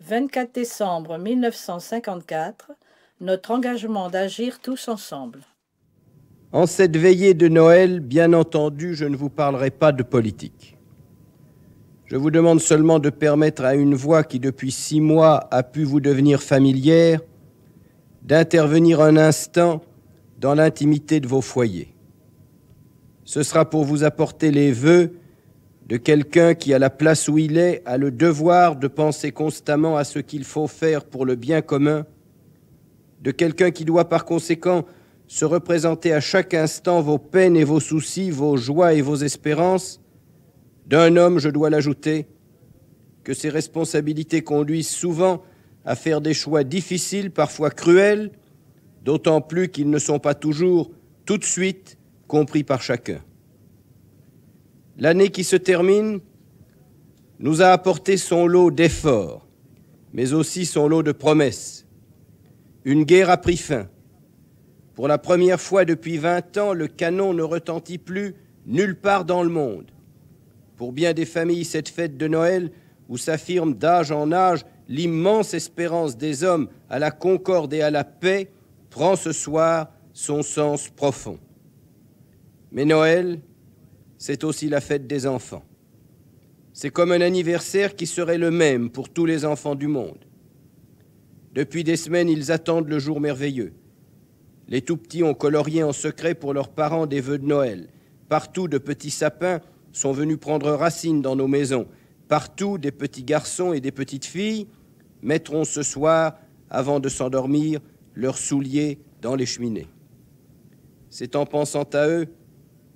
24 décembre 1954, notre engagement d'agir tous ensemble. En cette veillée de Noël, bien entendu, je ne vous parlerai pas de politique. Je vous demande seulement de permettre à une voix qui, depuis 6 mois, a pu vous devenir familière, d'intervenir un instant dans l'intimité de vos foyers. Ce sera pour vous apporter les vœux de quelqu'un qui, à la place où il est, a le devoir de penser constamment à ce qu'il faut faire pour le bien commun, de quelqu'un qui doit par conséquent se représenter à chaque instant vos peines et vos soucis, vos joies et vos espérances, d'un homme, je dois l'ajouter, que ses responsabilités conduisent souvent à faire des choix difficiles, parfois cruels, d'autant plus qu'ils ne sont pas toujours, tout de suite, compris par chacun. L'année qui se termine nous a apporté son lot d'efforts, mais aussi son lot de promesses. Une guerre a pris fin. Pour la première fois depuis 20 ans, le canon ne retentit plus nulle part dans le monde. Pour bien des familles, cette fête de Noël, où s'affirme d'âge en âge l'immense espérance des hommes à la concorde et à la paix, prend ce soir son sens profond. Mais Noël, c'est aussi la fête des enfants. C'est comme un anniversaire qui serait le même pour tous les enfants du monde. Depuis des semaines, ils attendent le jour merveilleux. Les tout-petits ont colorié en secret pour leurs parents des vœux de Noël. Partout, de petits sapins sont venus prendre racine dans nos maisons. Partout, des petits garçons et des petites filles mettront ce soir, avant de s'endormir, leurs souliers dans les cheminées. C'est en pensant à eux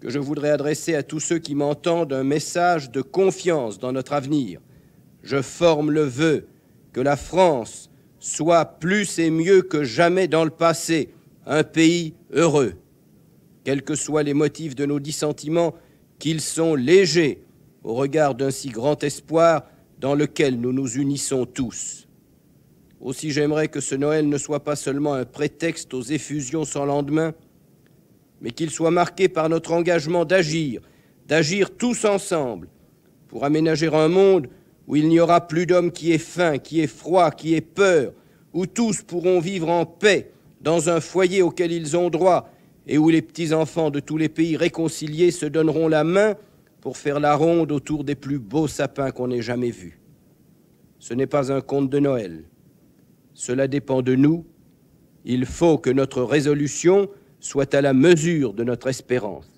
que je voudrais adresser à tous ceux qui m'entendent un message de confiance dans notre avenir. Je forme le vœu que la France soit plus et mieux que jamais dans le passé un pays heureux. Quels que soient les motifs de nos dissentiments, qu'ils sont légers au regard d'un si grand espoir dans lequel nous nous unissons tous. Aussi j'aimerais que ce Noël ne soit pas seulement un prétexte aux effusions sans lendemain, mais qu'il soit marqué par notre engagement d'agir tous ensemble pour aménager un monde où il n'y aura plus d'homme qui ait faim, qui ait froid, qui ait peur, où tous pourront vivre en paix dans un foyer auquel ils ont droit et où les petits-enfants de tous les pays réconciliés se donneront la main pour faire la ronde autour des plus beaux sapins qu'on ait jamais vus. Ce n'est pas un conte de Noël. Cela dépend de nous. Il faut que notre résolution soit à la mesure de notre espérance.